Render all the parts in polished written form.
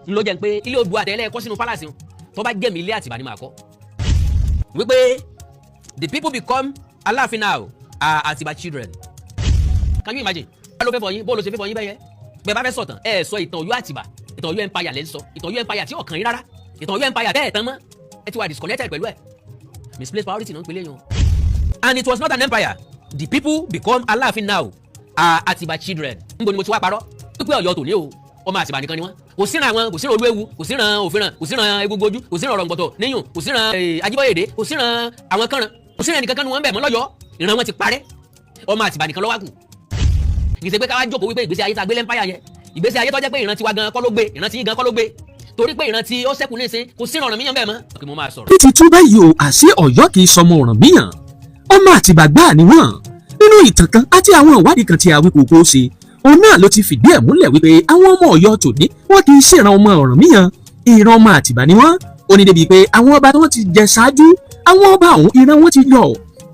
ń ló jẹ́ pé ilé Oòduà àtẹ̀lẹ́ ẹ̀kọ́ sínú palace tó bá jẹ́ mi ilé Àtìbà ni màá kọ́ wípé the people become Aláàfin now are Àtìbà children. Can you imagine? Bá ló fẹ́ fọ yín bó ló ṣe fẹ́ fọ yín bẹ́yẹ bẹ́ẹ̀ bá fẹ́ sọ̀tàn ẹ sọ ìtàn Ọ̀yọ́ Àtìbà ìtàn Ọ̀yọ́ empire lẹ́ ń sọ ìtàn Ọ̀yọ́ empire tí ọ̀kan yín rárá ìtàn Ọ̀yọ́ empire bẹ́ẹ̀ tán mọ́ ẹ ti wà disconnected pẹ̀lú ẹ̀ misplaced priority náà ń pè léyìn. And it was not an empire. The people become Aláàfin now are Àtìbà children. Níbo ni mo ti wá parọ́ pípẹ́ Ọ̀yọ́ tòní o ọmọ Àtìbà nìkan ni wọ́n kò síran àwọn kò síran Olúewu kò síran Òfìràn kò síran Egungun Ojú kò síran Ọ̀rọ̀ǹgbọ̀tọ̀ níyùn kò síran Ajíbóyèdé kò síran àwọn kànràn kò síran ẹnìkan kan ni wọ́n ń bẹ̀ mọ́ lọ́yọ́ ìran wọn ti parẹ́ ọmọ Àtìbà nìkan ló wá kù. Ìgbésẹ̀ pé káwá jókòó wípé ìgbésí ayé ta gbé lẹ́ńpáyà yẹn ìgbésí ayé tó jẹ́ pé ìran tiwa gan kọ́ ló gbé ìran tí gan kọ́ ló gbé torí pé ìran tí ó ṣẹ́kù ní ìsìn kò síran Ọ̀rànmíyàn bẹ́ẹ̀ mọ́. Kí mo máa sọ̀rọ̀. bí ti tú báyìí o àṣé Ọ̀yọ́ kì í sọmọ Ọ̀rànmíyàn ọmọ Àtìbà gbáà ni wọ́n nínú ìtàn kan àti àwọn ìwádìí kan tí Awikoko ṣe òun náà ló ti fìdí ẹ̀ múlẹ̀ wípé àwọn ọmọ Ọ̀yọ́ tòní wọn kì í ṣèràn ọmọ Ọ̀rànmíyàn ìran ọmọ Àtìbà ni wọ́n ó ní débi pé àwọn ọba tí wọ́n ti jẹ ṣáájú àwọn ọba ọ̀hún ìran wọn ti yọ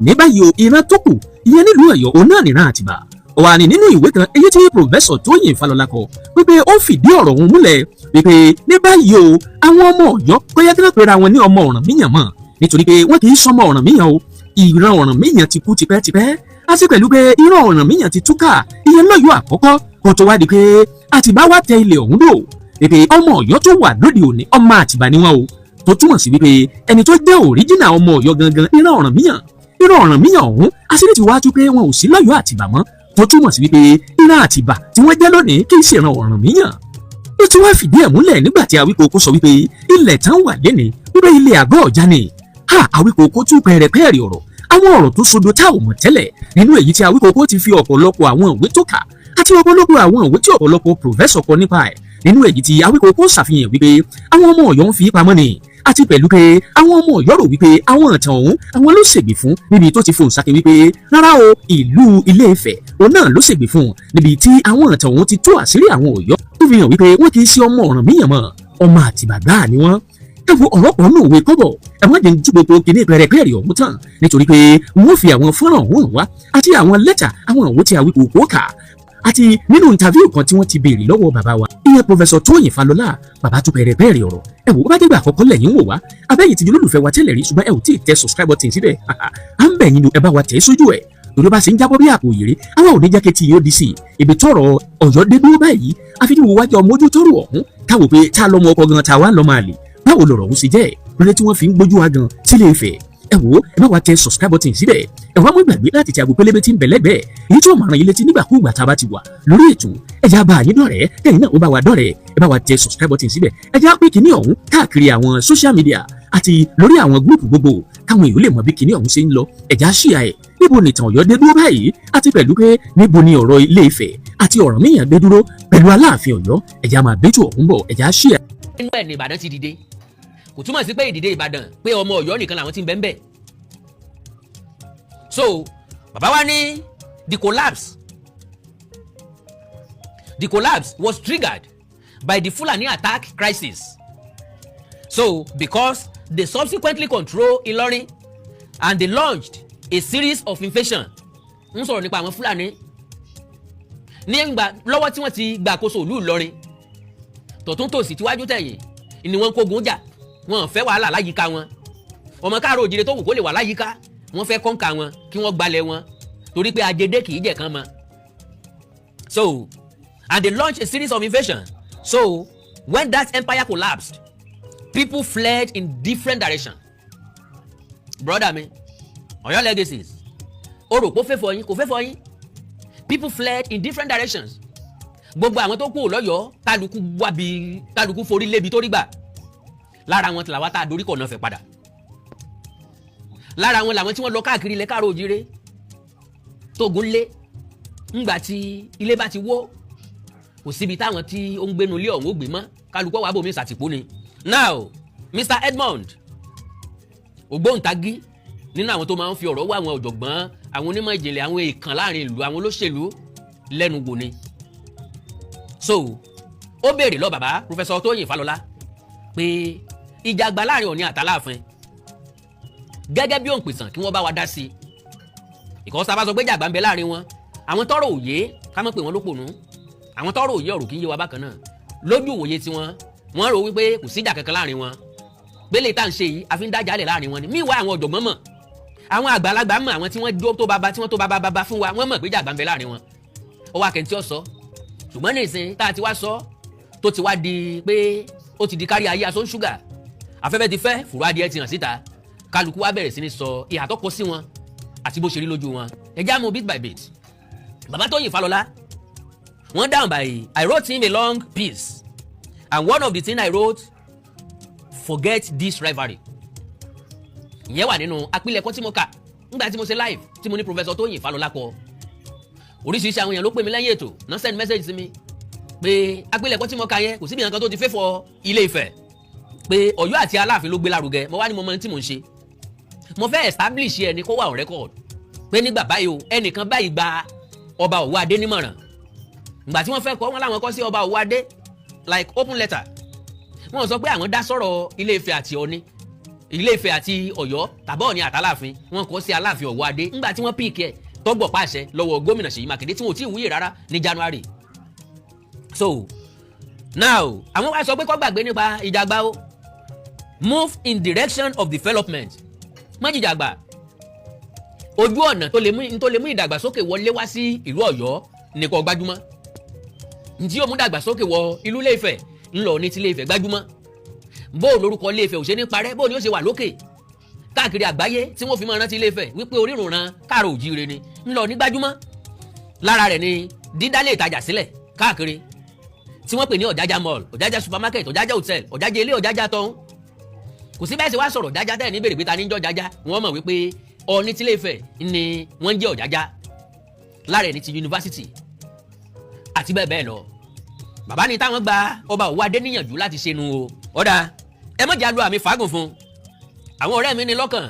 ní báyìí o ìran tó kù ìyẹn nílùú Ọ̀yọ́ òun náà nìran Àtìbà ó wà ní nínú ìwé kan èyí tí pòfẹ́sọ̀ Tóyìn Fálọlá kọ wípé ó fìdí ọ̀rọ̀ ọ̀hún múlẹ̀ wípé ní báyìí o àwọn ọmọ Ọ̀yọ́ kò yẹ kí wọ́n pera wọn ní ọmọ Ọ̀rànmíyàn mọ́ nítorí pé wọn kì í sọmọ Ọ̀rànmíyàn o ìran Ọ̀rànmíyàn ti kú tipẹ́tipẹ́ àti pẹ̀lú pé ìran Ọ̀rànmíyàn ti túkà ìyẹn lọ́yọ́ àkọ́kọ́ kó tó wá di pé Àtìbà wá tẹ ilẹ̀ ọ̀hún dò wípé ọmọ Ọ̀yọ́ tó wà lóde òní ọmọ Àtìbà ni wọn o tó túmọ̀ sí wípé ẹni tó jẹ́ òríjìnà ọmọ Ọ̀yọ́ gangan ìran Ọ̀rànmíyàn ọ̀hún àṣírí ti wá tú pé wọn ò sí lọ́yọ́ Àtìbà mọ́ tó túmọ̀ sí wípé ìran Àtìbà tí wọ́n jẹ́ lónìí kì í ṣe ìran Ọ̀rànmíyàn ó ti wá fìdí ẹ̀ múlẹ̀ nígbà tí Awikoko sọ wípé ilẹ̀ tán wà lénìí wípé ilé àgọ́ ọ̀já ni Awikoko tú pẹ̀rẹ̀pẹ̀rẹ̀ ọ̀rọ̀ àwọn ọ̀rọ̀ tó sodo tá ò mọ̀ tẹ́lẹ̀ nínú èyí tí Awikoko ti fi ọ̀pọ̀lọpọ̀ àwọn ìwé tó kà àti ọ̀pọ̀lọpọ̀ àwọn ìwé tí ọ̀pọ̀lọpọ̀ pòfẹ́sọ̀ kọ nípa ẹ̀ nínú èyí tí Awikoko ṣàfihàn wípé àwọn ọmọ Ọ̀yọ́ ń fi pamọ́ ni àti pẹ̀lú pé àwọn ọmọ Ọ̀yọ́ rò wípé àwọn ìtàn ọ̀hún àwọn ló ṣègbè fún níbi tó ti fohùn sáké wípé rárá o ìlú Ilé-Ifẹ̀ òun náà ló ṣègbè fún níbi tí àwọn ìtàn ọ̀hún ti tú àṣírí àwọn Ọ̀yọ́ tó fi hàn wípé wọ́n kì í ṣe ọmọ Ọ̀rànmíyàn mọ́ ọmọ Àtìbà gbáà ni wọ́n ẹ wo ọ̀rọ̀ pọ̀ nínú òwe kọ́bọ̀ ẹ̀wọ̀n jẹ́ ju gbogbo kìíní pẹ̀rẹ̀pẹ̀rẹ̀ ọ̀hún tán nítorí pé wọ́n fi àwọn fọ́nrán ọ̀hún wá àti àwọn lẹ́tà àwọn òwe tí Awikoko kà àti nínú ìntàvíù kan tí wọ́n ti béèrè lọ́wọ́ bàbá wa ìyẹn pòfẹ́sọ̀ Tóyìn Fálọlá bàbá tó pẹ̀rẹ̀pẹ̀rẹ̀ ọ̀rọ̀ ẹ wò ó bá dégbà àkọ́kọ́ lẹ́yìn wò wá abẹ́yìn ti di olólùfẹ́ wa tẹ́lẹ̀ rí ṣùgbọ́n ẹ ò tí ì tẹ subscribe button síbẹ̀ à ń bẹ̀ yín ẹ bá wa tẹ̀ sójú ẹ̀ lórí bá ṣe ń jábọ́ bí àpò òyèrè àwọn ò ní jẹ́ kẹ́tì yóò di sí ibi tọ́rọ̀ Ọ̀yọ́ dé dúró báyìí àfi ní wo wájú ọmọ ojú tọ́rọ̀ ọ̀hún káwò pé tá a lọ́mọ ọkọ gan ta wá lọ́mọ àlè báwo lọ̀rọ̀ ọ̀hún ṣe jẹ́ lórí tí wọ́n fi ń gbójú wa gan sílé Ifẹ̀ ẹ wò ó ẹ má wá tẹ subscribe button síbẹ̀ ẹ wá mú ìgbàgbé láti tẹ àgbo pélébé tí ń bẹ lẹ́gbẹ̀ẹ́ èyí tí ó máa rán yín létí nígbàkúùgbà tá a bá ti wà lórí ètò ẹ já bá yín dọ̀rẹ́ kẹ́yìn náà ó bá wa dọ̀rẹ́ ẹ bá wa tẹ subscribe button síbẹ̀ ẹ já pé kíní ọ̀hún káàkiri àwọn social media àti lórí àwọn gúrùpù gbogbo káwọn èèyàn lè mọ bí kíní ọ̀hún ṣe ń lọ ẹ já ṣíà ẹ̀ níbo ni ìtàn Ọ̀yọ́ dé dúró báyìí àti pẹ̀lú pé níbo ni ọ̀rọ̀ Ilé-Ifẹ̀ àti Ọ̀rànmíyàn dé dúró pẹ̀lú Aláàfin Ọ̀yọ́ ẹ já máa bẹ́tù ọ̀hún bọ̀ ẹ já ṣíà. nínú ẹ̀ ní Ìbàdàn ti dìde kò túmọ̀ sí pé ìdìde Ìbàdàn pé ọmọ Ọ̀yọ́ nìkan làwọn ti ń bẹ ń bẹ̀. So bàbá wa ní the collapse was triggered by the Fulani attack crisis. So because they subsequently control Ìlọrin and they launched a series of invasion ń sọ̀rọ̀ nípa àwọn Fúlàní ní ìgbà lọ́wọ́ tí wọ́n ti gba àkóso ìlú Ìlọrin tọ̀tún tòsì tíwájú tẹ̀yìn ni wọ́n kógun jà wọ́n fẹ́ wàhálà láyìíká wọn ọmọ káàró òjìrè tó wù kó lè wà láyìíká wọ́n fẹ́ kọ́ńkà wọn kí wọ́n gbalẹ̀ wọn torí pé ajédé kì í jẹ̀ kán mọ́. So and they launched a series of invasion. So when that empire collapsed, people fled in different directions. Brother mi Ọ̀yọ́ legacies o rò pé ó fẹ́ fọ yín kò fẹ́ fọ yín. People fled in different directions. Gbogbo àwọn tó kú lọ́yọ̀ọ́ kálukú forí lébi tó rí gbà. Lára wọn tìlàwá tá a dorí kọ̀ náà fẹ́ padà. Lára wọn làwọn tí wọ́n lọ káàkiri ilẹ̀ káàró òjìrè tógun lé ńgbà tí ilé bá ti wó kò síbi táwọn tí ó ń gbénu ilé ọ̀hún ó gbé mọ́ kálukọ́ wàá bòmí ìsàtìpó ni. Now Mr. Edmond ògbóǹtagí nínú àwọn tó máa ń fi ọ̀rọ̀ wá àwọn ọ̀jọ̀gbọ́n àwọn onímọ̀ ìjìnlẹ̀ àwọn èèkàn láàrin ìlú àwọn olóṣèlú lẹ́nu wò ni. So ó béèrè lọ bàbá Professor Tóyìn Fálọlá pé ìjà àgbà láàrin Ọọ̀ni àtàláàfin gẹ́gẹ́ bí òǹpìtàn kí wọ́n bá wa dá sí i. Ìkọ́sá bá sọ pé jàgbá ń bẹ láàrin wọn àwọn tọ́rọ̀ òye ká mọ̀ pé wọ́n ló pònú àwọn tọ́rọ̀ òye ọ̀rọ̀ kì í yé wa bákan náà lójú òye tiwọn wọ́n rò wípé kò síjà kankan láàrin wọn gbélé tá à ń ṣe yìí àfi ń dájà lẹ̀ láàrin wọn ni míwá àwọn ọ̀jọ̀gbọ́n mọ̀ àwọn àgbàlagbà mọ̀ àwọn tí wọ́n tó bàbá fún wa wọ́n mọ̀ pé jàgbá ń bẹ láàrin wọn ó wá kẹ́ntì ọ̀sọ́ ṣùgbọ́n ní ìsìn tá a ti wá sọ tó ti wá di pé ó ti di kárí ayé aṣọ ṣúgà afẹ́fẹ́ ti fẹ́ fùrọ̀ adìẹ ti hàn síta kálukú wá bẹ̀rẹ̀ sí ní sọ ìhà tó kọ sí wọn àti bó ṣe rí lójú wọn ẹ já mú bit by bit bàbá Tóyìn Fálọlá wọ́n dáhùn báyìí I wrote him a long piece and one of the things I wrote forget this rivalry ìyẹn wà nínú àpilẹ̀kọ tí mo kà nígbà tí mo ṣe live tí mo ní Professor Tóyìn Fálọlá kọ oríṣiríṣi àwọn èèyàn ló pè mí lẹ́yìn ètò náà send message sí mi pé àpilẹ̀kọ tí mo kà yẹn kò síbi nǹkan tó ti fẹ́ fọ Ilé Ifẹ̀ pé Ọ̀yọ́ àti Aláàfin ló gbé lárugẹ mo wá ní mo mọ ní tí mò ń ṣe mo fẹ́ establish ẹni kó wà on record pé nígbà báyìí o ẹnìkan báyìí gba ọba Òwúadé nímọ̀ràn ìgbà tí wọ́n fẹ́ kọ́ wọn láwọn kọ́ sí ọba Òwúadé like open letter wọ́n sọ pé àwọn dá sọ̀rọ̀ Ilé Ifẹ̀ àti Ọ̀ọ̀ni Ilé Ifẹ̀ àti Ọ̀yọ́ tàbí Ọ̀ọ̀ni àtàláàfin wọ́n kọ́ sí Aláàfin Òwúadé nígbà tí wọ́n píìkì ẹ̀ tọ́gbọ̀ pàṣẹ lọ́wọ́ gómìnà Ṣèyí Mákindé tí wọn ò tí ì wúyè rárá ní January so now àwọn wá sọ pé kó gbàgbé nípa ìjàgbá o move in direction of development má jìjàgbá ojú ọ̀nà tó lè mú ìdàgbàsókè wọlé wá sí ìlú Ọ̀yọ́ nìkan gbájúmọ́ ntí yóò mú ìdàgbàsókè wọ ìlú Ilé Ifẹ̀ ńlọ ní ti Ilé Ifẹ̀ gbájúmọ́ bó lórúkọ Ilé Ifẹ̀ ò ṣe ní parẹ́ bó ni ó ṣe wà lókè káàkiri àgbáyé tí wọ́n fi máa rántí Ilé Ifẹ̀ wípé orírùnran káàrọ̀ òjíire ni ńlọ ní gbájúmọ́ lára rẹ̀ ni dídálé ìtajà sílẹ̀ káàkiri tí wọ́n pè ní Ọ̀jájá mall Ọ̀jájá supermarket Ọ̀jájá hotel Ọ̀jájá ilé Ọ̀jájá tọ́hún kò sí bẹ́ẹ̀ sì wá sọ̀rọ̀ Ọ̀jájá tẹ́ ní bèrè pé ta ní jọ́ Ọ̀jájá wọ́n mọ̀ wípé Ọọ̀ni tí Ilé Ifẹ̀ ni wọ́n jẹ́ Ọ̀jájá lára ẹni ti yunifásitì àti bẹ́ẹ̀ bẹ́ẹ̀ lọ bàbá ni táwọn gba ọba Òwúadé níyànjú láti ṣe nu o ọ̀dà ẹ má jà lu àmì fàágùn fún àwọn ọ̀rẹ́ mi ní lọ́kàn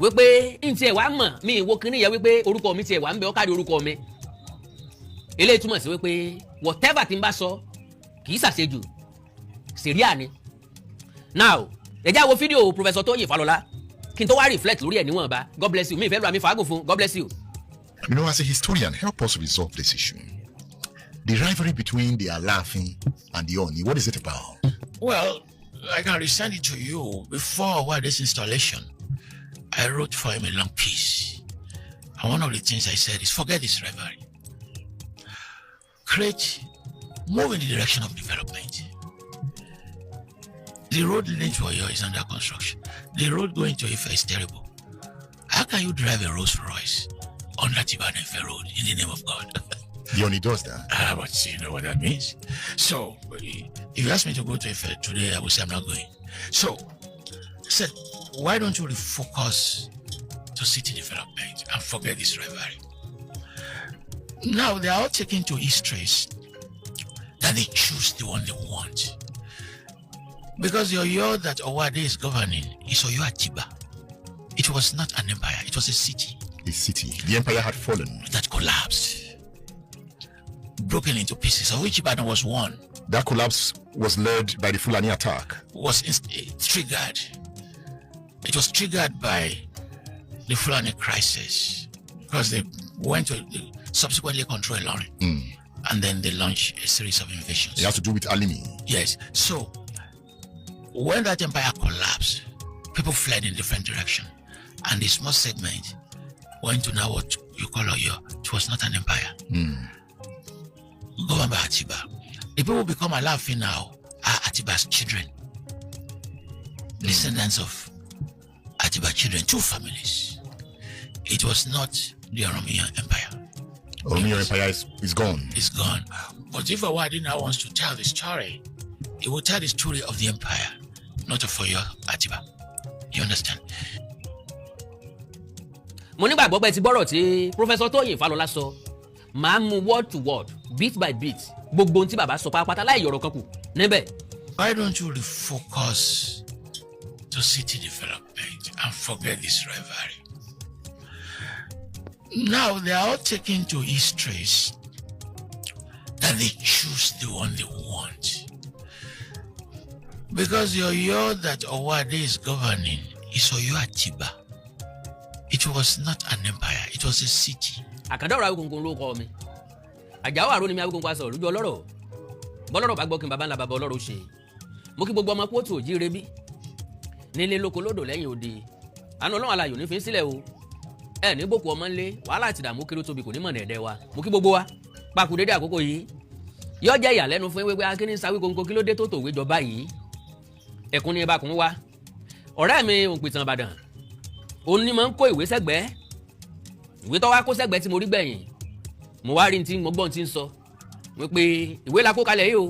wípé n tiẹ̀ wá mọ̀ mi ìwo kínní yẹ wípé orúkọ mi tiẹ̀ wá ń bẹ ọ́ kárí orúkọ mi eléyìí túmọ̀ sí wípé whatever tí n bá sọ kì í ṣàṣejù sẹ̀ríà ni now ẹ já wo fídíò Professor Tóyìn Fálọlá kí n tó wá reflect lórí ẹ̀ níwọ̀nba God bless you mi ìfẹ́ lu àmì fàágùn fún God bless you. You know, as a historian, help us resolve this issue. The rivalry between the Aláàfin and the Ọọ̀ni, what is it about? Well, I can resend it to you. Before this installation, I wrote for him a long piece. And one of the things I said is forget this rivalry. Move in the direction of development. The road leading to Oyo is under construction. The road going to Ife is terrible. How can you drive a Rolls Royce on that Ibadan road in the name of God? The Ọọ̀ni does that. But you know what that means. So, if you ask me to go to Ife today, I will say I'm not going. So, I said, why don't you refocus to city development and forget this rivalry? Now, they are all taken to histories that they choose the one they want. Because the Oyo that Òwúadé is governing is Oyo Atiba. It was not an empire, it was a city. A city. The empire had fallen. That collapsed. Broken into pieces, of which Ibadan was one. That collapse was led by the Fulani attack. Was triggered. It was triggered by the Fulani crisis. Because they subsequently control Ilorin. And then they launched a series of invasions. It has to do with Alimi. Yes. So, when that empire collapsed, people fled in different directions. And the small segment went to now what you call Oyo. It was not an empire. Governed by Atiba. The people who become Aláàfin now are Atiba's children. Descendants of Atiba's children, two families. It was not the Oromiyan Empire. Oromiyan Empire is gone. It's gone. But if Òwúadé now wants to tell the story, he will tell the story of the empire, not of Oyo Atiba. You understand? Mo nígbàgbọ́ pé ti gbọ́rọ̀ tí Professor Tóyìn Fálọlá sọ máa ń mú word to word bit by bit gbogbo ohun tí bàbá sọ pátápátá láì yọ̀rọ̀ kan kù níbẹ̀. Why don't you refocus to city development and forget this rivalry? Now they are all taken to histories that they choose the one they want. Because the Oyo that Òwúadé is governing is Oyo Atiba. It was not an empire, it was a city. Àkàndá ọ̀rọ̀ Awikoko ló kọ́ mi. Àjàó àrò ni mi Awikoko aṣọ lójú ọlọ́rọ̀. Bọ́lọ́rọ̀ bá gbọ́ kí n bàbá ńlá bàbá ọlọ́rọ̀ ṣe. mo kí gbogbo ọmọ kóòtù òjíire bí nílé lóko lódò lẹ́yìn odi àánú ọlọ́run alayò ní fi sílẹ̀ o ẹ ní bòkú ọmọ ńlé wàhálà àti ìdààmú kiri tóbi kò ní mọ̀nà ẹ̀dẹ̀ wa mo kí gbogbo wa pàkú dédé àkókò yìí yóò jẹ́ ìyàlẹ́nu fún wípé akíní sáwí kóńkó kí ló dé tó tòwé jọba yìí ẹ̀kún ní ẹbá kún wa ọ̀rẹ́ mi òǹpìtàn Ìbàdàn òun ni mo ń kó ìwé sẹ́gbẹ̀ẹ́ ìwé tó wá kó sẹ́gbẹ̀ẹ́ tí mo rí gbẹ̀yìn mo wá rí tí mo gbọ́n tí ń sọ wípé ìwé la kó kalẹ̀ yìí o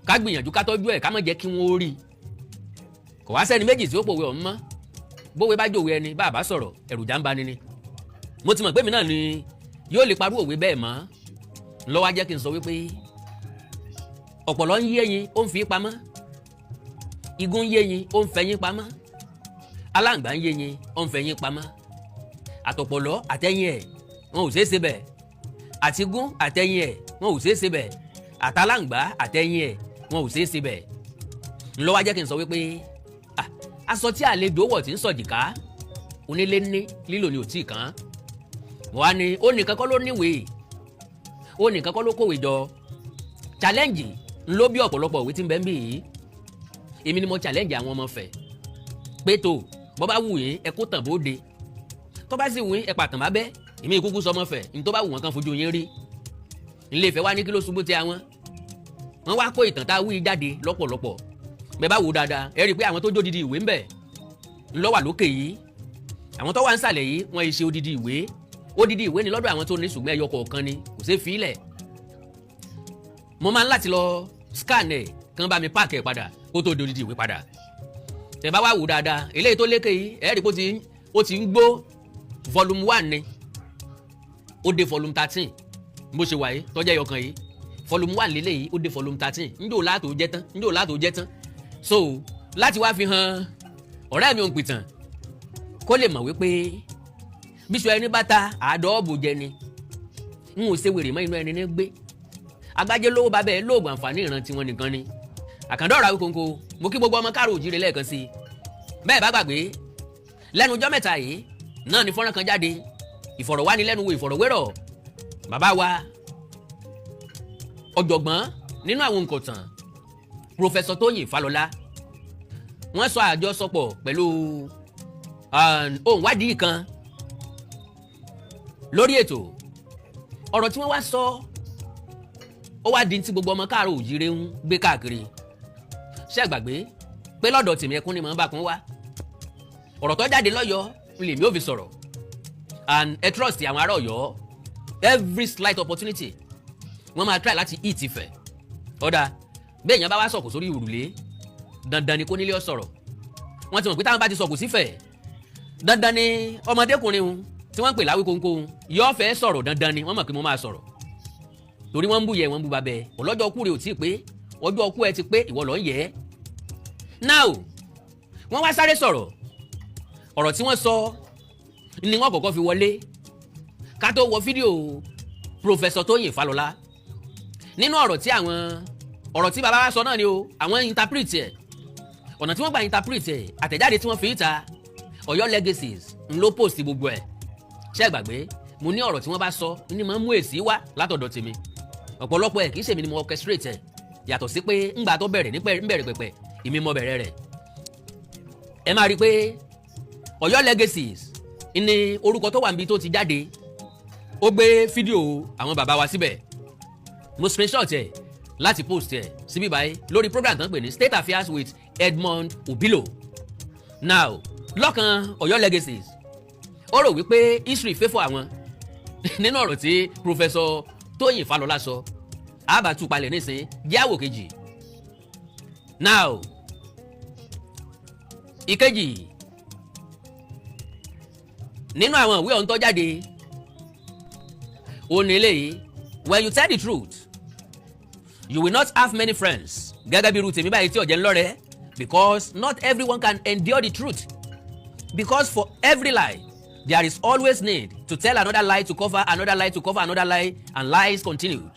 ká gbìyànjú ká tọ́jú ẹ̀ ká má jẹ́ kí wọ́n rí kò wá sẹ́ni méjì tí ó pòwe ọ̀hún mọ́ bówe bá jòwe ẹni bá a bá sọ̀rọ̀ ẹ̀rù já ń bani ni mo ti mọ̀ pé mi náà ni yóò lè parú òwe bẹ́ẹ̀ mọ́ lọ́wọ́ á jẹ́ kí n sọ wípé ọ̀pọ̀lọ́ ń yé ẹyin ó ń fi pamọ́ igún ń yé ẹyin ó ń fẹ̀yìn pamọ́ aláǹgbá ń yé ẹyin ó ń fẹ̀yìn pamọ́ àtọ̀pọ̀lọ́ àtẹ̀yìn ẹ̀ wọn ò ṣeé ṣe bẹ́ẹ̀ àtigún àtẹ̀yìn ẹ̀ wọn ò ṣeé ṣe bẹ́ẹ̀ àtàláǹgbá àtẹ̀yìn ẹ̀ wọn ò ṣeé ṣe bẹ́ẹ̀ lọ́wọ́ á jẹ́ kí n sọ wípé aṣọ tí àlejò wọ̀ tí ń sọ̀jìká onílé ní lílò ni ò tí ì kàn wọ́n á ní ó nìkan kọ́ ló níwèé ó nìkan kọ́ ló kówèé jọ challenge ńlọ bí ọ̀pọ̀lọpọ̀ òwe tí ń bẹ ń bì yìí èmi ni mo challenge àwọn ọmọ fẹ̀ pé tó bọ́ bá wù yín ẹ kó tàn bóde tó bá sì wù yín ẹ pàtàn bá bẹ́ èmi ìkúkú sọmọ fẹ̀ ní tó bá wù wọn kan fojú yín rí Ilé Ifẹ̀ wá ní kí ló ṣubú ti àwọn wọn wá kó ìtàn tá a wí jáde lọ́pọ̀lọpọ̀ bẹ́ẹ̀ bá wò dáadáa ẹ rí i pé àwọn tó jó didi ìwé ń bẹ ńlọ wà lókè yìí àwọn tó wà ń sàlẹ̀ yìí wọ́n ṣe odidi ìwé ni lọ́dọ̀ àwọn tó ní ṣùgbọ́n ẹyọ kọ̀ọ̀kan ni kò ṣeé fi ilẹ̀ mo máa ń láti lọ scan ẹ̀ kàn bá mi páàkì ẹ̀ padà kó tó di odidi ìwé padà tẹ́ bá wá wò dáadáa eléyìí tó lékè yìí ẹ rí i pé ó ti ń gbó volume 1 ni ó dé volume 13 bó ṣe wà yìí tọ́jà ẹyọ kan yìí volume 1 lélẹ́yìí ó dé volume 13 ńjọ́ láàtò jẹ́ tán so láti wá fi hàn ọ̀rẹ́ mi òǹpìtàn kó lè mọ̀ wípé bíṣọ ẹni bá ta àádọ́ọ̀bù jẹ ni n ò ṣe wèrè mọ́ inú ẹni ní gbé agbájé lówó bá bẹ́ẹ̀ lóògùn àǹfààní ìran tiwọn nìkan ni àkàndá ọ̀rọ̀ Awikoko mo kí gbogbo ọmọ káàró òjìrè lẹ́ẹ̀kan sí i bẹ́ẹ̀ bá gbàgbé lẹ́nu ọjọ́ mẹ́ta yìí náà ni fọ́nrán kan jáde ìfọ̀rọ̀wánilẹ́nuwò ìfọ̀rọ̀wérọ̀ bàbá wa ọ̀jọ̀gbọ́n nínú àwọn nǹkan Professor Tóyìn Fálọlá wọ́n sọ àjọsọpọ̀ pẹ̀lú ohun wádìí kan lórí ètò ọ̀rọ̀ tí wọ́n wá sọ ó wá di tí gbogbo ọmọ káàró òjìrè ń gbé káàkiri ṣé ẹ gbàgbé pé lọ́dọ̀ tèmi ẹkún ni mò ń bá kún wá ọ̀rọ̀ tó jáde lọ́yọ̀ọ́ lèmi ò fi sọ̀rọ̀ and ẹ trust àwọn ará Ọ̀yọ́ every slight opportunity wọ́n máa try láti eat Ifẹ̀ ọ̀dà bẹ́ẹ̀ yẹn bá wá sọ̀kò sórí òrùlé dandan ni kó nílé ọ sọ̀rọ̀ wọ́n ti mọ̀ pé táwọn bá ti sọ̀kò sífẹ̀ dandan ni ọmọdékùnrin tí wọ́n ń pè l'Awikoko yóò fẹ́ sọ̀rọ̀ dandan ni wọ́n mọ̀ pé mo máa sọ̀rọ̀ torí wọ́n ń bú yẹ wọ́n ń bú babẹ́ ọlọ́jọ́ ọkú rẹ̀ ò tí ì pé ọjọ́ ọkú ẹ ti pé ìwọ lọ ń yẹ ẹ́ now wọ́n wá sáré sọ̀rọ̀ ọ̀rọ̀ tí wọ́n sọ ni wọ́n kọ́kọ́ fi wọlé ká tó wọ fídíò Professor Tóyìn Fálọlá nínú ọ̀rọ̀ tí bàbá wa sọ náà ni o àwọn interpret ẹ̀ ọ̀nà tí wọ́n gba interpret ẹ̀ àtẹ̀jáde tí wọ́n fi ta Ọ̀yọ́ Legacies ń ló post gbogbo ẹ̀ ṣé gbàgbé mo ní ọ̀rọ̀ tí wọ́n bá sọ ní máa ń mú èsì wá látọ̀dọ̀ tèmi ọ̀pọ̀lọpọ̀ ẹ̀ kì í ṣèmi ni mo orchestrate ẹ̀ yàtọ̀ sí pé ńgbà tó bẹ̀rẹ̀ níbẹ̀rẹ̀ pẹ̀pẹ̀ èmi mo bẹ̀rẹ̀ rẹ̀ ẹ máa rí i pé Ọ̀yọ́ Legacies ní orúkọ tó wà níbi tó ti jáde ó gbé fídíò àwọn bàbá wa síbẹ̀ mo screenshot ẹ̀ láti post ẹ̀ síbí báyìí lórí program tó ń pè ní State Affairs with Edmond Obilo now lọ́kàn Ọ̀yọ́ Legacies ó rò wípé history fẹ́ fún àwọn nínú ọ̀rọ̀ tí Professor Tóyìn Fálọlá sọ àbátú palẹ̀ nísìn jáwò kejì now ìkejì nínú àwọn ìwé ọ̀hún tó jáde ó ní eléyìí when you tell the truth you will not have many friends gẹ́gẹ́ bí irú tèmi báyìí tí ọ̀jẹ̀ ń lọ́rẹ̀ẹ́ because not everyone can endure the truth because for every lie there is always need to tell another lie to cover another lie to cover another lie and lies continued.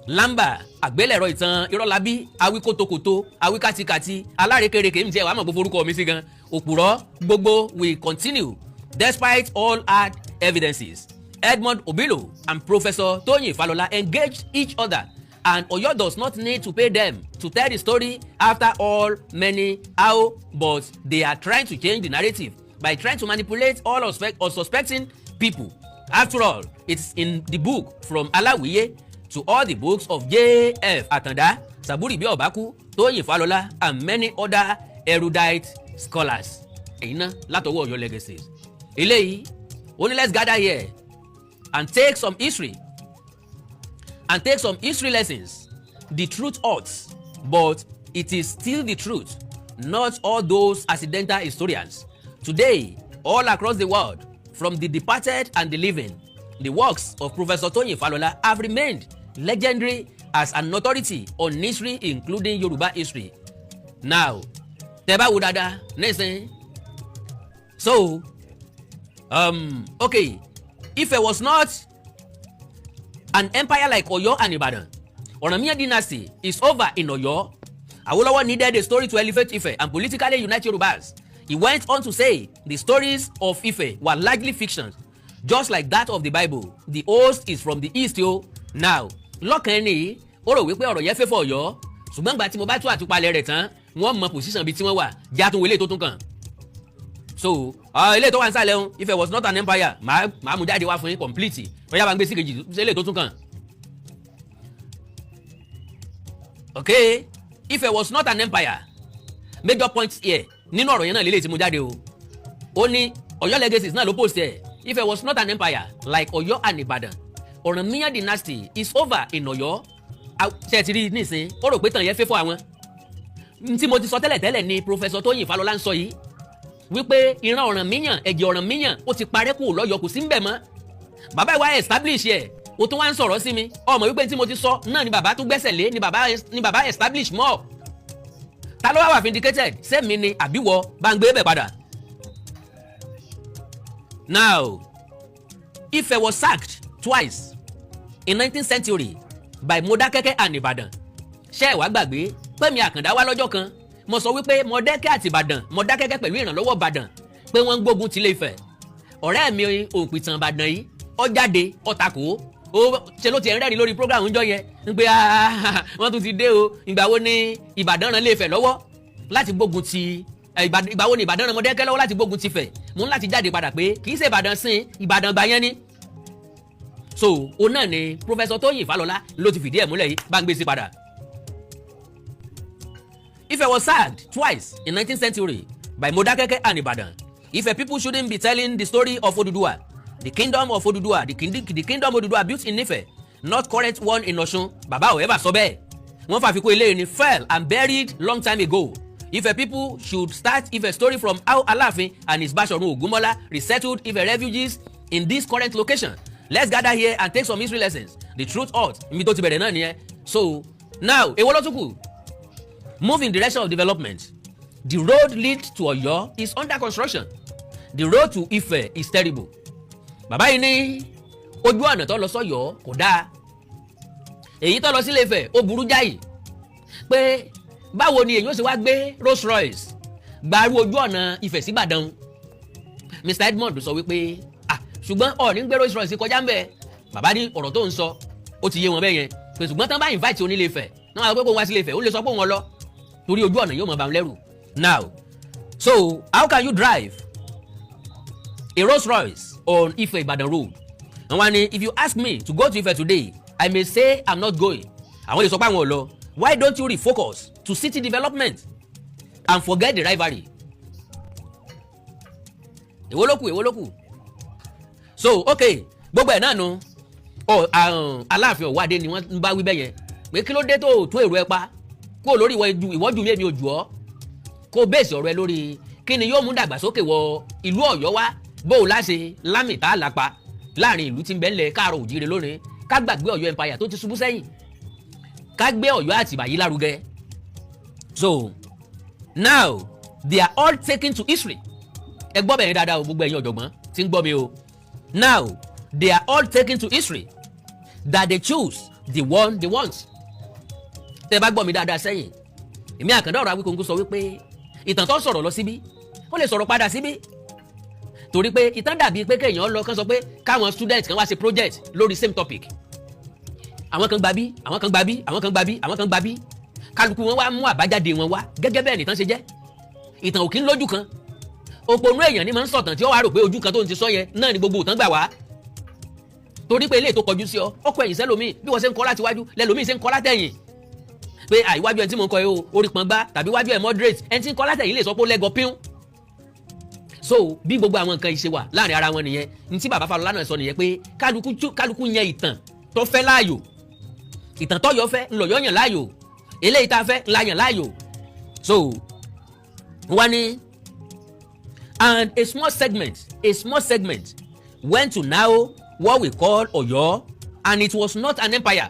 Lamba àgbélẹ̀rọ ìtàn irọ́lábí awíkótókótó awíkàtìkàtì alárékérekè ń jẹ́ wàá mọ̀ gbogbo orúkọ mi sí gan òpùrọ́ gbogbo will continue despite all hard evidences. Edmond Obilo and Professor Tóyìn Fálọlá engaged each other and Oyo does not need to pay them to tell the story after all many how, but they are trying to change the narrative by trying to manipulate all suspecting people. After all, it's in the book from Alawiye to all the books of J.F. Atanda, Saburi Bi Obaku, Toyin Falola, and many other erudite scholars. Èyí náà látọwọ́ Ọ̀yọ́ Legacies. Eléyìí, only let's gather here and take some history lessons. The truth hurts, but it is still the truth, not all those accidental historians. Today, all across the world, from the departed and the living, the works of Professor Toyin Falola have remained legendary as an authority on history, including Yoruba history. Now, tẹ́bá wo dáadáa nísìn. So, okay, Ife was not an empire like Oyo and Ibadan. Oromia dynasty is over in Oyo. Awolowo needed a story to elevate Ife and politically unite Yorubas. He went on to say the stories of Ife were largely fiction, just like that of the Bible. The host is from the east yo. Now, lọ́kàn ẹni ó rò wípé ọ̀rọ̀ yẹn fẹ́ fọ Ọ̀yọ́, ṣùgbọ́n gbà tí mo bá tú àtúpalẹ̀ rẹ̀ tán wọ́n mọ position bíi tí wọ́n wà já tún wọlé tó tún kàn. So ilé tó wà ń sàlẹ̀ ń Ife was not an empire. Màá mú jáde wá fún yín complete. Bóyá bá ń gbé sí kejì ṣe ilé tó tún kàn. Okay, Ife was not an empire. Major points here nínú ọ̀rọ̀ yẹn náà lélẹ̀ tí mo jáde o. Ó ní Ọ̀yọ́ Legacies náà ló post ẹ̀. Ife was not an empire like Oyo and Ibadan. Oromia dynasty is over in Oyo. Ṣé ti rí nísìn ó rò pé tàn yẹn fẹ́ fọ́ àwọn. Tí mo ti sọ tẹ́lẹ̀ ni Professor Toyin Falola ń sọ yìí wípé ìran Ọ̀rànmíyàn ẹ̀jẹ̀ Ọ̀rànmíyàn ó ti parẹ́ kúrò l'Ọ́yọ́ kò sí ń bẹ̀ mọ́. Bàbá ìwà establish ẹ̀ o tún wá ń sọ̀rọ̀ sí mi ọmọ wípé tí mo ti sọ náà ni bàbá tún gbẹ́sẹ̀ lé ni bàbá establish mọ́. Ta ló wá wà vindicated sẹ́mi ni àbíwọ̀ bá ń gbé bẹ̀ padà. Now, Ife was sacked twice in 19th century by Modakeke and Ibadan. Ṣé ẹ wá gbàgbé pé mi Àkàndá wá lọ́jọ́ kan mo sọ wípé Mọdákẹ́kẹ́ àti Ìbàdàn Mọdákẹ́kẹ́ pẹ̀lú ìrànlọ́wọ́ Ìbàdàn pé wọ́n ń gbógun ti Ilé Ifẹ̀. Ọ̀rẹ́ mi òpìtàn Ìbàdàn yìí ó jáde ó takò ó ṣe ló ti rẹ́rìn lórí program ńjọ́ yẹn ń pé wọ́n tún ti dé o ìgbà wo ni Ìbàdàn ràn Ilé Ifẹ̀ lọ́wọ́ láti gbógun ti ìgbà wo ni Ìbàdàn ràn Mọdákẹ́kẹ́ lọ́wọ́ láti gbógun ti Ifẹ̀ mú láti jáde padà pé kì í ṣe Ìbàdàn sin Ìbàdàn gbà yẹn ni. So òun náà ni Professor Toyin Falola ló ti fìdí ẹ̀ múlẹ̀ yìí bá ń gbé sí padà. Ife was sacked twice in 19th century by Modakeke and Ibadan. Ife people shouldn't be telling the story of Oduduwa, the kingdom of Oduduwa, the kingdom Oduduwa built in Ife, not current one in Osun. Baba ò ever sọ bẹ́ẹ̀. Wọ́n fàfikún ilé ni fell and buried long time ago. Ife people should start Ife story from how Alaafin and his Bashorun Ogunmola resettled Ife refugees in this current location. Let's gather here and take some history lessons. The truth hurts. Ibi tó ti bẹ̀rẹ̀ náà nìyẹn. So now èwo ló tún kù? Move in direction of development. The road lead to Oyo is under construction. The road to Ife is terrible. Bàbá yìí ní ojú ọ̀nà tó lọ sọ́yọ́ kò dáa. Èyí tó lọ sí Ilé Ifẹ̀ ó burú jáì. Pé báwo ni èyí ó ṣe wá gbé Rolls Royce gbàrú ojú ọ̀nà Ifẹ̀ sí Ìbàdàn. Mr. Edmond sọ wípé ṣùgbọ́n ọ̀ní ń gbé Rolls Royce kọjá ń bẹ̀. Bàbá ní ọ̀rọ̀ tó ń sọ ó ti yé wọn bẹ́ẹ̀ yẹn. Pé ṣùgbọ́n tán bá invite onílé Ifẹ̀ náà wọ́n pé kó wá sí Ilé Ifẹ̀ ó lè sọ pé òun lọ. Torí ojú ọ̀nà yóò mọ̀ bá wọn lẹ́rù. Now, so how can you drive a Rolls Royce on Ife Ibadan road? And when if you ask me to go to Ife today, I may say I'm not going. Àwọn lè sọ pé àwọn ò lọ. Why don't you refocus to city development and forget the rivalry? Èwo ló kù. So okay, gbogbo ẹ̀ náà nu Aláàfin Ọ̀wádé ni wọ́n ń bá wí bẹ́ẹ̀ yẹn pé kí ló dé tó tún èrò ẹ pa kó lórí ìwọ́jú mi èmi ò jù ọ́ kó bẹ́ẹ̀sì ọ̀rọ̀ ẹ lórí kí ni yóò mú dàgbàsókè wọ ìlú Ọ̀yọ́ wá bó o láṣẹ lámìtá àlápá láàrin ìlú tí ń bẹ́ńlẹ̀ Káàárọ̀ Òjíire lónìí ká gbàgbé Ọ̀yọ́ empire tó ti ṣubú sẹ́yìn ká gbé Ọ̀yọ́ Àtìbà yìí lárugẹ. So now they are all taken to history. Ẹ gbọ́ bẹ̀rẹ̀ dáadáa o gbogbo ẹ̀yin ọ̀jọ̀gbọ́n tí ń gbọ́ mi o. Now they are all taken to history that they choose the one they want. Tẹ́ bá gbọ́ mi dáadáa sẹ́yìn èmi Àkàndá ọ̀rọ̀ Awikoko sọ wípé ìtàn tó sọ̀rọ̀ lọ síbí ó lè sọ̀rọ̀ padà síbí torí pé ìtàn dàbí pé kéèyàn lọ kán sọ pé káwọn students kan wá ṣe project lórí same topic àwọn kan gba bí àwọn kan gba bí àwọn kan gba bí àwọn kan gba bí kálukú wọn wá mú àbájáde wọn wá gẹ́gẹ́ bẹ́ẹ̀ nìtàn ṣe jẹ́ ìtàn òkín lójú kan òpònú èèyàn ni máa ń sọ̀tàn tí ó wá rò pé ojú kan tó ń ti sọ yẹn náà ni gbogbo òtán gbà wá torí pé eléyìí tó kọjú sí ọ ọkọ ẹ̀yìn sẹ́lòmíì bí wọ́n ṣe ń kọ́ láti wájú lẹ́lòmíì ṣe ń kọ́ látẹ̀yìn pé àìwájú ẹni tí mo ń kọ yìí o orí pọn gbá tàbí wájú ẹ̀ moderate ẹni tí ń kọ́ látẹ̀yìn lè sọ pé ó lẹ́gọ píún so bí gbogbo àwọn nǹkan ìṣe wà láàrin ara wọn nìyẹn ní tí bàbá Fálọlá náà sọ nìyẹn pé kálukú yẹn ìtàn tó fẹ́ láàyò ìtàn tọ́yọ̀ fẹ́ ńlọ̀yọ̀ yàn láàyò eléyìí tá a fẹ́ ńlá yàn láàyò so wọ́n ní and a small segment went to now what we call Ọ̀yọ́ and it was not an empire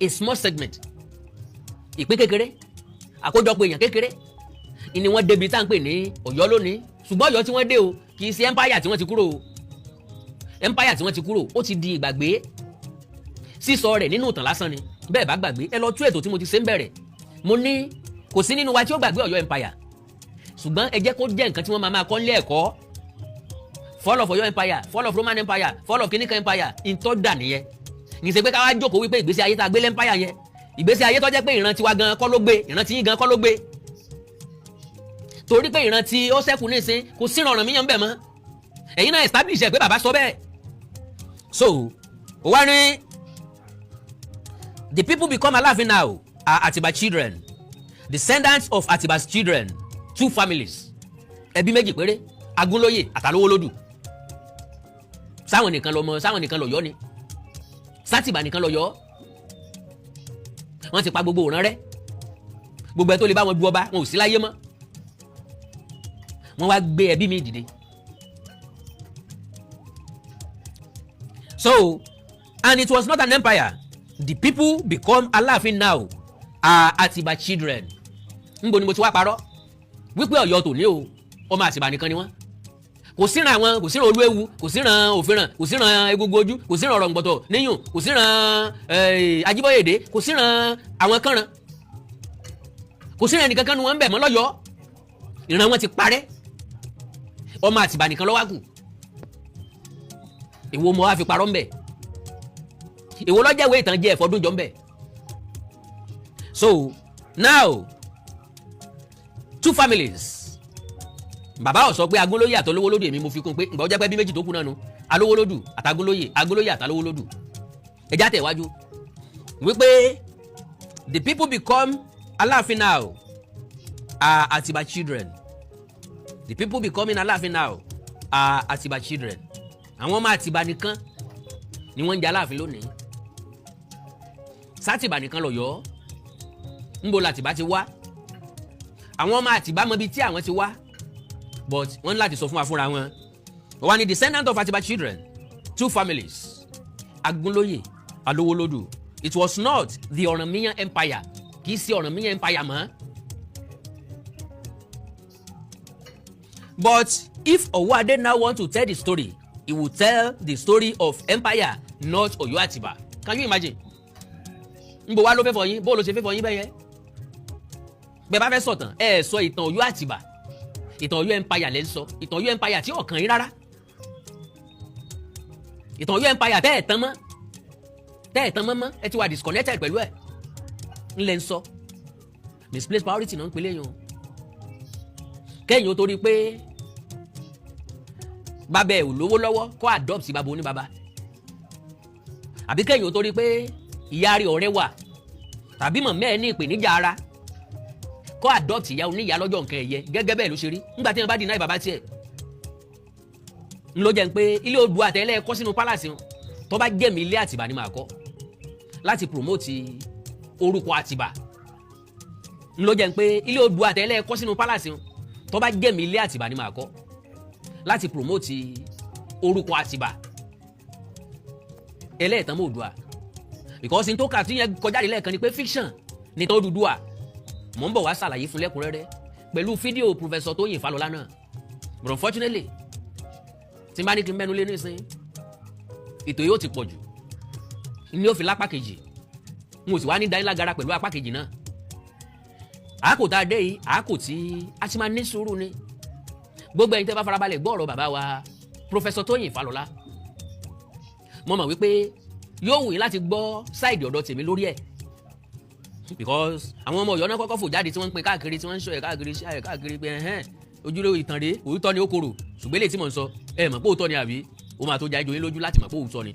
a small segment ìpín kékeré àkójọpọ̀ èèyàn kékeré ni wọ́n débi tá à ń pè ní Ọ̀yọ́ lónìí ṣùgbọ́n Ọ̀yọ́ tí wọ́n dé o kì í ṣe empire tí wọ́n ti kúrò o empire tí wọ́n ti kúrò ó ti di ìgbàgbé sísọ rẹ̀ nínú ìtàn lásán ni bẹ́ẹ̀ bá gbàgbé ẹ lọ tú ètò tí mo ti ṣe ń bẹ̀rẹ̀ mo ní kò sí nínú wa tí ó gbàgbé Ọ̀yọ́ empire ṣùgbọ́n ẹ jẹ́ kó jẹ́ nǹkan tí wọ́n máa kọ́ nílé ẹ̀kọ́ fall of Ọ̀yọ́ empire fall of Roman empire fall of kìnìkan empire ìtọ́jà nìyẹn ní ṣe pé ká wá jókòó wípé ìgbésí ayé tá a gbé lẹ́mpire yẹn ìgbésí ayé tó jẹ́ pé ìran tiwa gan kọ́ ló gbé ìran tí yín gan kọ́ ló gbé torí pé ìran tí ó ṣẹ́kù nísìn kò sí ìrànràn míyàn bẹ̀ mọ́ ẹ̀yin náà establish ẹ̀ pé bàbá sọ bẹ́ẹ̀ so wá ní the people become Aláàfin now are Atiba children descendants of Atiba's children 2 families ẹbí méjì péré Agúnlóyè àtàlówólódù sáwọn nìkan lọ́yọ́ ni sátìbà nìkan lọ́yọ́ wọ́n ti pa gbogbo òràn rẹ́ gbogbo ẹ tó lè bá wọn du ọba wọn ò sí láyé mọ́ wọ́n wá gbé ẹbí mi dìde so and it was not an empire the people become Aláàfin now are Atiba children níbo ni mo ti wá parọ́ wípé Ọ̀yọ́ tòní o ọmọ Àtìbà nìkan ni wọ́n kò síran àwọn kò síran Olúewu kò síran Òfìràn kò síran Egungun Ojú kò síran Ọ̀rọ̀ǹgbọ̀tọ̀ níyùn kò síran Ajíbóyèdé kò síran àwọn Kànràn kò síran ẹnìkan kan nu wọn ń bẹ̀ mọ́ lọ́yọ́ ìran wọn ti parẹ́ ọmọ Àtìbà nìkan ló wá kù èwo mo wá fi parọ́ ń bẹ̀ èwo lọ́jọ́ ìwé ìtàn jẹ́ ẹ̀fọ́dún jọ ń bẹ̀ so now 2 families bàbá ó sọ pé Agúnlóyè àtàlówólódù èmi mo fi kún pé ǹgbà ó jẹ́ pé bí méjì tó kù náà nu Alówólódù àtàgúnlóyè Agúnlóyè àtàlówólódù ẹjá tẹ̀ wájú wípé the people become Aláàfin now are Atiba children the people becoming Aláàfin now are Atiba children àwọn ọmọ Àtìbà nìkan ni wọ́n ń jẹ Aláàfin lónìí sátìbà nìkan lọ́yọ́ ńbo làtìbà ti wá àwọn ọmọ Àtìbà mọ ibi tí àwọn ti wá but wọ́n ní láti sọ fún wa fúnra wọn wọ́n ní descendant of Atiba children 2 families Agúnlóyè Alówólódù it was not the Ọ̀rànmíyàn empire kì í ṣe Ọ̀rànmíyàn empire mọ́ but if Ọwọ́adé now want to tell the story he will tell the story of empire not Ọ̀yọ́ Àtìbà can you imagine nbọ wa ló fẹ́ fọ yín bó ló ṣe fẹ́ fọ yín bẹ́ẹ̀ yẹn bẹ́ẹ̀ bá fẹ́ sọ̀tàn ẹ sọ ìtàn Ọ̀yọ́ Àtìbà ìtàn Ọ̀yọ́ empire lẹ́ ń sọ ìtàn Ọ̀yọ́ empire tí ọ̀kan yín rárá ìtàn Ọ̀yọ́ empire tẹ́ ẹ̀ tán mọ́ ẹ ti wà disconnected pẹ̀lú ẹ̀ ńlẹ̀ ń sọ misplaced priority náà ń pelé yín o kẹ́yìn ó torí pé bàbá ẹ̀ ò lówó lọ́wọ́ kó adopt sí bàbá oníbàbá àbí kẹ́yìn ó torí pé ìyá rí ọ̀rẹ́ wà tàbí mọ̀mọ́ ẹ̀ ní ìpèníjà ara kó adopt ìyá oníyá lọ́jọ́ nǹkan ẹ̀yẹ gẹ́gẹ́ bẹ́ẹ̀ ló ṣe rí nígbà tí wọ́n bá deny bàbá tiẹ̀ ńlọ jẹ́ pé ilé Oòduà àtẹ̀lẹ́ kọ́ sínú palace wọn tó bá jẹ́mi ilé Àtìbà ni màá kọ́ láti promote orúkọ Àtìbà ńlọ jẹ́ pé ilé Oòduà àtẹ̀lẹ́ kọ́ sínú palace wọn tó bá jẹ́mi ilé Àtìbà ni màá kọ́ láti promote orúkọ Àtìbà ẹlẹ́ẹ̀tàn mọ́ Oòduà because n tó kà tí yẹn kọjá lẹ́ẹ̀kan ni pé fiction ni tó Odùduwà mò ń bọ̀ wá ṣàlàyé fún lẹ́kùnrẹ́rẹ́ pẹ̀lú fídíò Professor Tóyìn Fálọlá náà but unfortunately tí n bá ní kí n mẹ́nu lé nísìn ètò yóò ti pọ̀ jù ní ó fi lápá kejì n ò sì wá ní dánilágara pẹ̀lú apá kejì náà àákò tá a dé yìí àákò tí a ti máa ní sùúrù ni gbogbo ẹ̀yin tẹ́ bá farabalẹ̀ gbọ́ ọ̀rọ̀ bàbá wa Professor Tóyìn Fálọlá mo mọ̀ wípé yóò wù yín láti gbọ́ sáìdì ọ̀dọ̀ tèmi lórí ẹ̀ because àwọn ọmọ Ọ̀yọ́ náà kọ́kọ́ fò jáde tí wọ́n ń pín káàkiri tí wọ́n ń ṣọ́ ẹ̀ káàkiri ṣáà ẹ̀ káàkiri pé ojúlówó ìtàn rèé òótọ́ ni ó korò ṣùgbọ́n èlé tí mò ń sọ ẹ mọ̀ pé òótọ́ ni àbí ó máa tó já ẹjọ́ yín lójú láti mọ̀ pé òótọ́ ni.